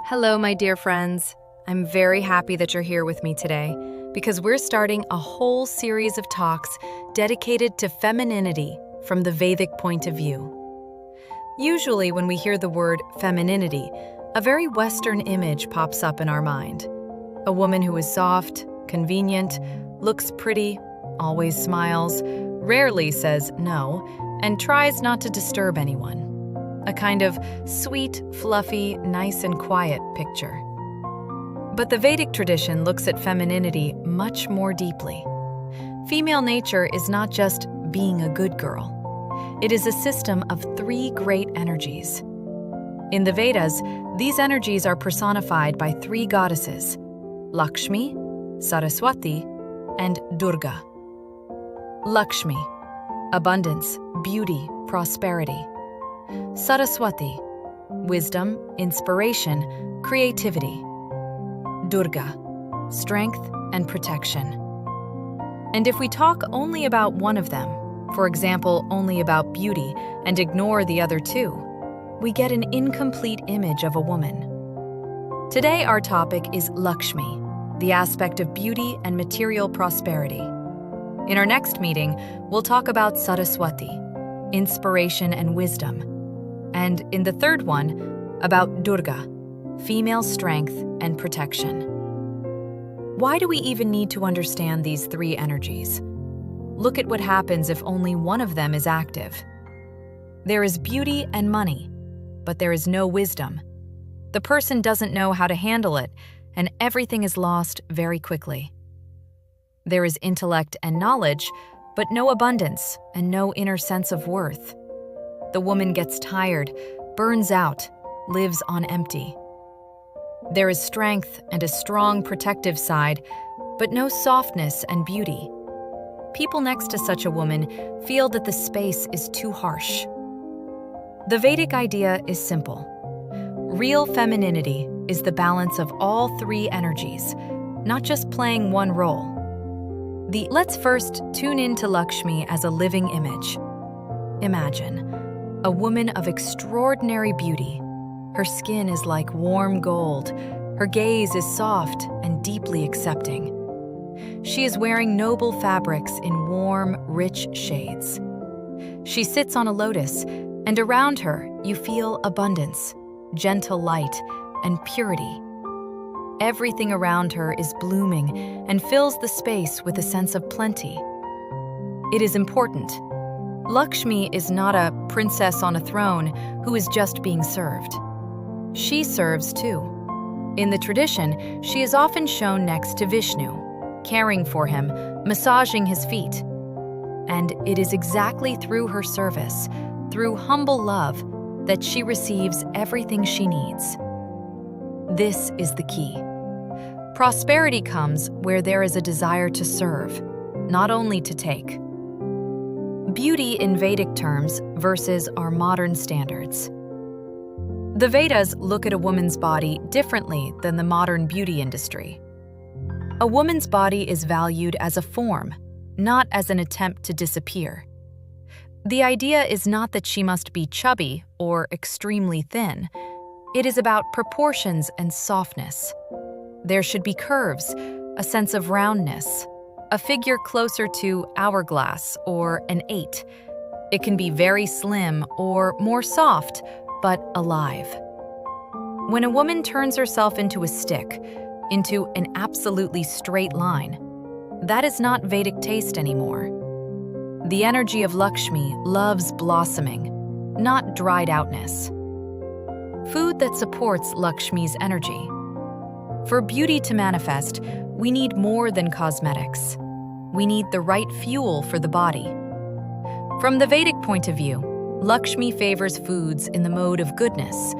Hello, my dear friends. I'm very happy that you're here with me today because we're starting a whole series of talks dedicated to femininity from the Vedic point of view. Usually, when we hear the word femininity, a very Western image pops up in our mind. A woman who is soft, convenient, looks pretty, always smiles, rarely says no, and tries not to disturb anyone. A kind of sweet, fluffy, nice and quiet picture. But the Vedic tradition looks at femininity much more deeply. Female nature is not just being a good girl. It is a system of three great energies. In the Vedas, these energies are personified by three goddesses: Lakshmi, Saraswati, and Durga. Lakshmi, abundance, beauty, prosperity. Saraswati, wisdom, inspiration, creativity. Durga, strength and protection. And if we talk only about one of them, for example, only about beauty, and ignore the other two, we get an incomplete image of a woman. Today our topic is Lakshmi, the aspect of beauty and material prosperity. In our next meeting, we'll talk about Saraswati, inspiration and wisdom. And in the third one, about Durga, female strength and protection. Why do we even need to understand these three energies? Look at what happens if only one of them is active. There is beauty and money, but there is no wisdom. The person doesn't know how to handle it, and everything is lost very quickly. There is intellect and knowledge, but no abundance and no inner sense of worth. The woman gets tired, burns out, lives on empty. There is strength and a strong protective side, but no softness and beauty. People next to such a woman feel that the space is too harsh. The Vedic idea is simple. Real femininity is the balance of all three energies, not just playing one role. Let's first tune into Lakshmi as a living image. Imagine a woman of extraordinary beauty. Her skin is like warm gold. Her gaze is soft and deeply accepting. She is wearing noble fabrics in warm, rich shades. She sits on a lotus, and around her you feel abundance, gentle light, and purity. Everything around her is blooming and fills the space with a sense of plenty. It is important. Lakshmi is not a princess on a throne who is just being served. She serves too. In the tradition, she is often shown next to Vishnu, caring for him, massaging his feet. And it is exactly through her service, through humble love, that she receives everything she needs. This is the key. Prosperity comes where there is a desire to serve, not only to take. Beauty in Vedic terms versus our modern standards. The Vedas look at a woman's body differently than the modern beauty industry. A woman's body is valued as a form, not as an attempt to disappear. The idea is not that she must be chubby or extremely thin. It is about proportions and softness. There should be curves, a sense of roundness, a figure closer to hourglass or an 8. It can be very slim or more soft, but alive. When a woman turns herself into a stick, into an absolutely straight line, that is not Vedic taste anymore. The energy of Lakshmi loves blossoming, not dried outness. Food that supports Lakshmi's energy. For beauty to manifest, we need more than cosmetics. We need the right fuel for the body. From the Vedic point of view, Lakshmi favors foods in the mode of goodness: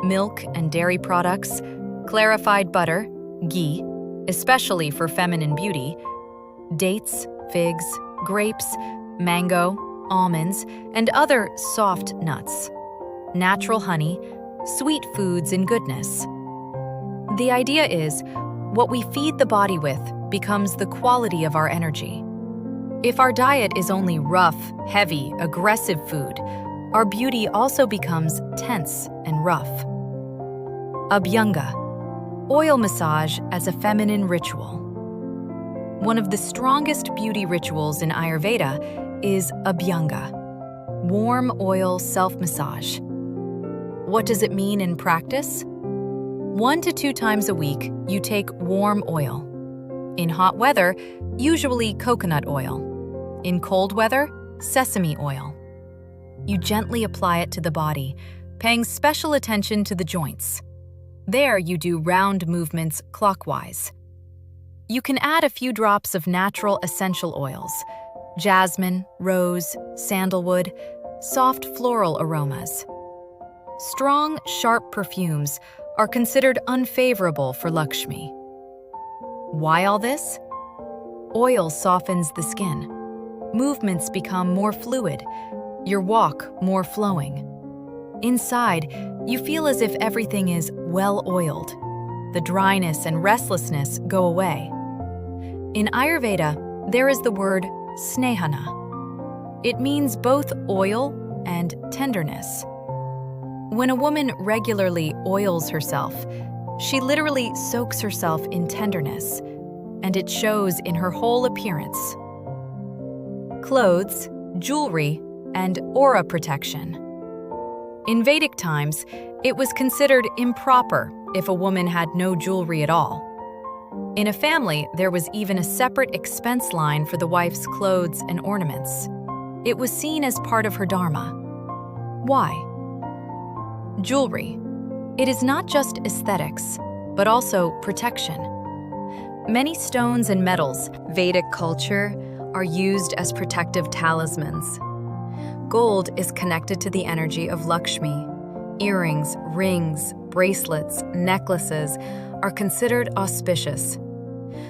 milk and dairy products, clarified butter, ghee, especially for feminine beauty, dates, figs, grapes, mango, almonds, and other soft nuts, natural honey, sweet foods in goodness. The idea is, what we feed the body with becomes the quality of our energy. If our diet is only rough, heavy, aggressive food, our beauty also becomes tense and rough. Abhyanga, oil massage as a feminine ritual. One of the strongest beauty rituals in Ayurveda is Abhyanga, warm oil self-massage. What does it mean in practice? 1 to 2 times a week, you take warm oil. In hot weather, usually coconut oil. In cold weather, sesame oil. You gently apply it to the body, paying special attention to the joints. There you do round movements clockwise. You can add a few drops of natural essential oils, jasmine, rose, sandalwood, soft floral aromas. Strong, sharp perfumes are considered unfavorable for Lakshmi. Why all this? Oil softens the skin. Movements become more fluid, your walk more flowing. Inside, you feel as if everything is well-oiled. The dryness and restlessness go away. In Ayurveda, there is the word snehana. It means both oil and tenderness. When a woman regularly oils herself, she literally soaks herself in tenderness, and it shows in her whole appearance. Clothes, jewelry, and aura protection. In Vedic times, it was considered improper if a woman had no jewelry at all. In a family, there was even a separate expense line for the wife's clothes and ornaments. It was seen as part of her dharma. Why? Jewelry. It is not just aesthetics, but also protection. Many stones and metals, Vedic culture, are used as protective talismans. Gold is connected to the energy of Lakshmi. Earrings, rings, bracelets, necklaces are considered auspicious.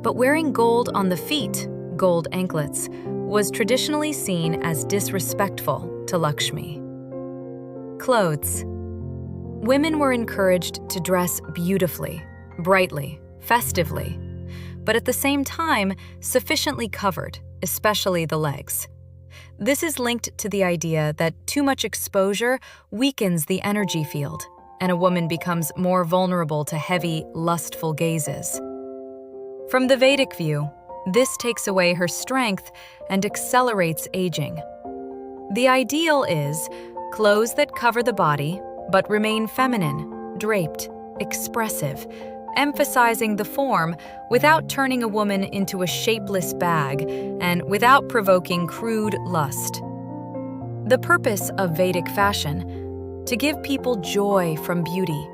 But wearing gold on the feet, gold anklets, was traditionally seen as disrespectful to Lakshmi. Clothes. Women were encouraged to dress beautifully, brightly, festively, but at the same time, sufficiently covered, especially the legs. This is linked to the idea that too much exposure weakens the energy field, and a woman becomes more vulnerable to heavy, lustful gazes. From the Vedic view, this takes away her strength and accelerates aging. The ideal is clothes that cover the body but remain feminine, draped, expressive, emphasizing the form without turning a woman into a shapeless bag and without provoking crude lust. The purpose of Vedic fashion: to give people joy from beauty,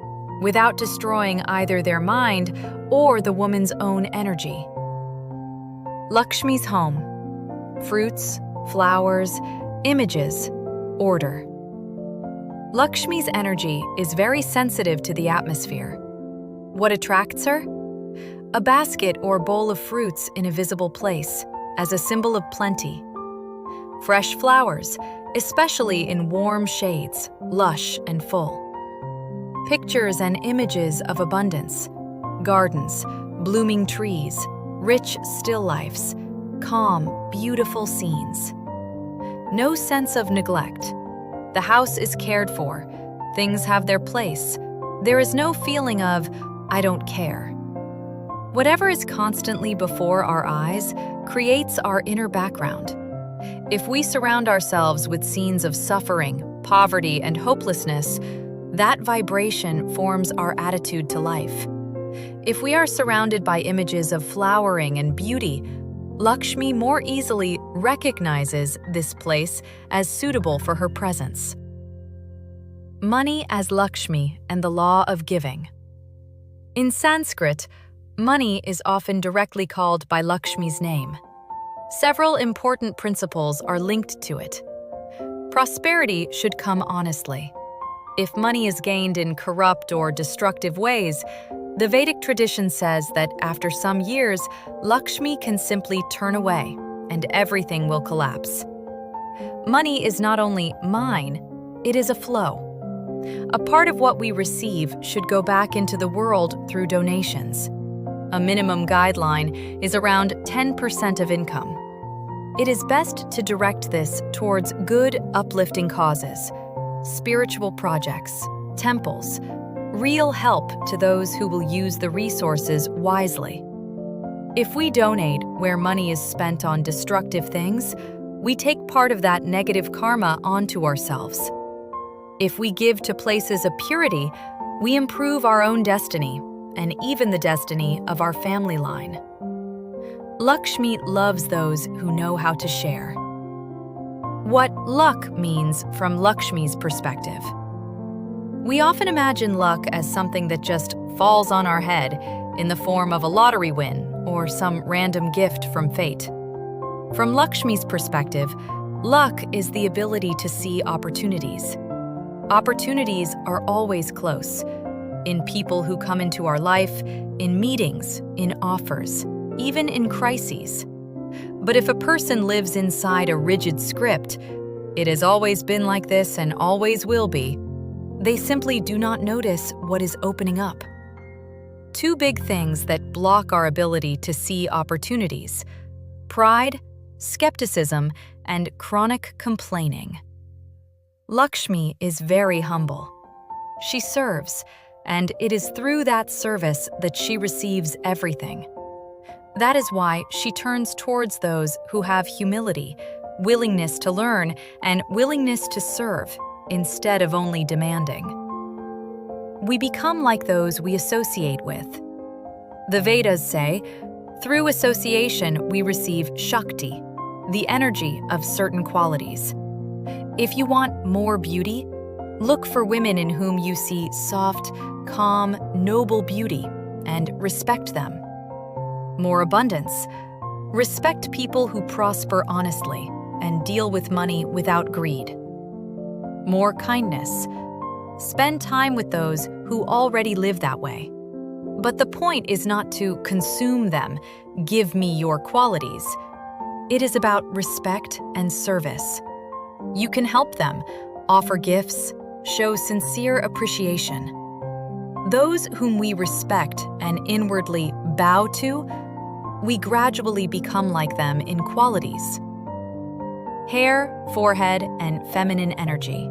without destroying either their mind or the woman's own energy. Lakshmi's home: fruits, flowers, images, order. Lakshmi's energy is very sensitive to the atmosphere. What attracts her? A basket or bowl of fruits in a visible place, as a symbol of plenty. Fresh flowers, especially in warm shades, lush and full. Pictures and images of abundance, gardens, blooming trees, rich still lifes, calm, beautiful scenes. No sense of neglect. The house is cared for, things have their place. There is no feeling of, I don't care. Whatever is constantly before our eyes creates our inner background. If we surround ourselves with scenes of suffering, poverty, and hopelessness, that vibration forms our attitude to life. If we are surrounded by images of flowering and beauty, Lakshmi more easily recognizes this place as suitable for her presence. Money as Lakshmi and the law of giving. In Sanskrit, money is often directly called by Lakshmi's name. Several important principles are linked to it. Prosperity should come honestly. If money is gained in corrupt or destructive ways, the Vedic tradition says that after some years, Lakshmi can simply turn away and everything will collapse. Money is not only mine, it is a flow. A part of what we receive should go back into the world through donations. A minimum guideline is around 10% of income. It is best to direct this towards good, uplifting causes, spiritual projects, temples, real help to those who will use the resources wisely. If we donate where money is spent on destructive things, we take part of that negative karma onto ourselves. If we give to places of purity, we improve our own destiny and even the destiny of our family line. Lakshmi loves those who know how to share. What luck means from Lakshmi's perspective. We often imagine luck as something that just falls on our head in the form of a lottery win or some random gift from fate. From Lakshmi's perspective, luck is the ability to see opportunities. Opportunities are always close, in people who come into our life, in meetings, in offers, even in crises. But if a person lives inside a rigid script, it has always been like this and always will be, they simply do not notice what is opening up. Two big things that block our ability to see opportunities: pride, skepticism, and chronic complaining. Lakshmi is very humble. She serves, and it is through that service that she receives everything. That is why she turns towards those who have humility, willingness to learn, and willingness to serve, instead of only demanding. We become like those we associate with. The Vedas say, through association we receive Shakti, the energy of certain qualities. If you want more beauty, look for women in whom you see soft, calm, noble beauty, and respect them. More abundance. Respect people who prosper honestly and deal with money without greed. More kindness. Spend time with those who already live that way. But the point is not to consume them, give me your qualities. It is about respect and service. You can help them, offer gifts, show sincere appreciation. Those whom we respect and inwardly bow to, we gradually become like them in qualities. Hair, forehead, and feminine energy.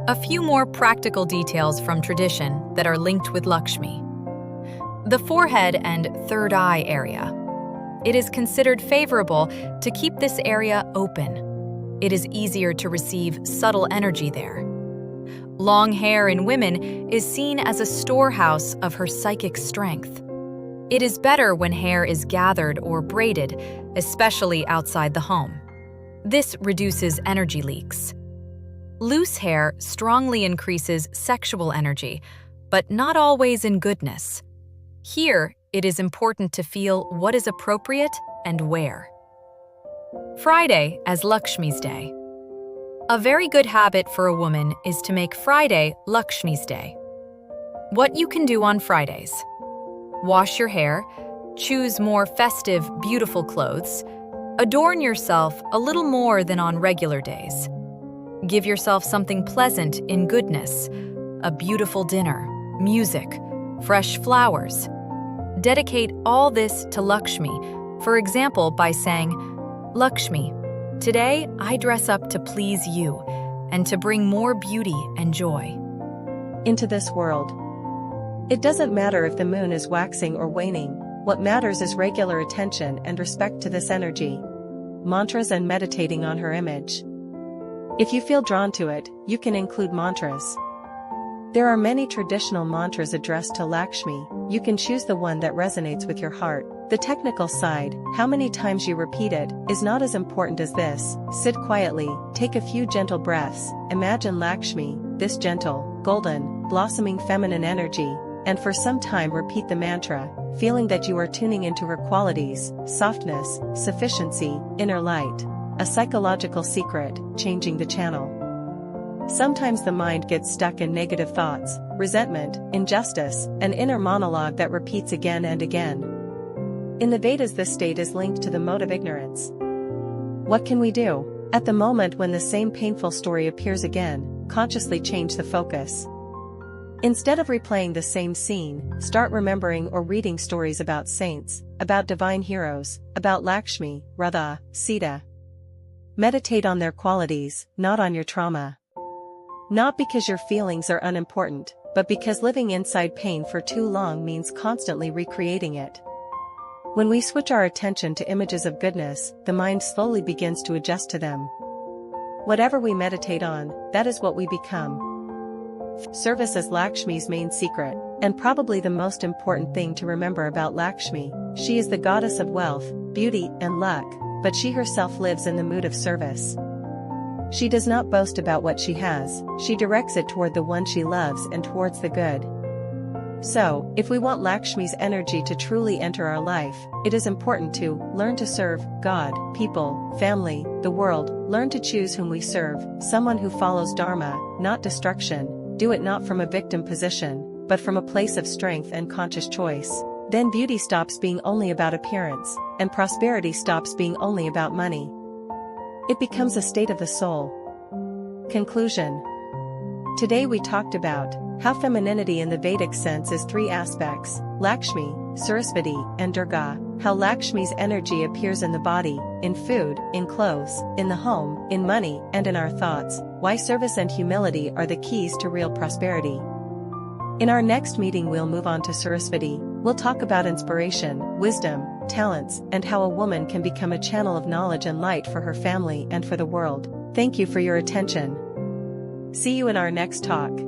A few more practical details from tradition that are linked with Lakshmi. The forehead and third eye area. It is considered favorable to keep this area open. It is easier to receive subtle energy there. Long hair in women is seen as a storehouse of her psychic strength. It is better when hair is gathered or braided, especially outside the home. This reduces energy leaks. Loose hair strongly increases sexual energy, but not always in goodness. Here, it is important to feel what is appropriate and where. Friday as Lakshmi's Day. A very good habit for a woman is to make Friday Lakshmi's Day. What you can do on Fridays: wash your hair, choose more festive, beautiful clothes, adorn yourself a little more than on regular days. Give yourself something pleasant in goodness, a beautiful dinner, music, fresh flowers. Dedicate all this to Lakshmi, for example by saying, Lakshmi, today I dress up to please you and to bring more beauty and joy into this world. It doesn't matter if the moon is waxing or waning, what matters is regular attention and respect to this energy. Mantras and meditating on her image. If you feel drawn to it, you can include mantras. There are many traditional mantras addressed to Lakshmi. You can choose the one that resonates with your heart. The technical side, how many times you repeat it, is not as important as this. Sit quietly, take a few gentle breaths, imagine Lakshmi, this gentle, golden, blossoming feminine energy, and for some time repeat the mantra, feeling that you are tuning into her qualities: softness, sufficiency, inner light. A psychological secret, changing the channel. Sometimes the mind gets stuck in negative thoughts, resentment, injustice, an inner monologue that repeats again and again. In the Vedas, this state is linked to the mode of ignorance. What can we do? At the moment when the same painful story appears again, consciously change the focus. Instead of replaying the same scene, start remembering or reading stories about saints, about divine heroes, about Lakshmi, Radha, Sita. Meditate on their qualities, not on your trauma. Not because your feelings are unimportant, but because living inside pain for too long means constantly recreating it. When we switch our attention to images of goodness, the mind slowly begins to adjust to them. Whatever we meditate on, that is what we become. Service is Lakshmi's main secret, and probably the most important thing to remember about Lakshmi. She is the goddess of wealth, beauty, and luck, but she herself lives in the mood of service. She does not boast about what she has, she directs it toward the one she loves and towards the good. So, if we want Lakshmi's energy to truly enter our life, it is important to learn to serve God, people, family, the world, learn to choose whom we serve, someone who follows Dharma, not destruction, do it not from a victim position, but from a place of strength and conscious choice. Then beauty stops being only about appearance, and prosperity stops being only about money. It becomes a state of the soul. Conclusion. Today we talked about how femininity in the Vedic sense is three aspects: Lakshmi, Saraswati, and Durga, how Lakshmi's energy appears in the body, in food, in clothes, in the home, in money, and in our thoughts, why service and humility are the keys to real prosperity. In our next meeting we'll move on to Saraswati. We'll talk about inspiration, wisdom, talents, and how a woman can become a channel of knowledge and light for her family and for the world. Thank you for your attention. See you in our next talk.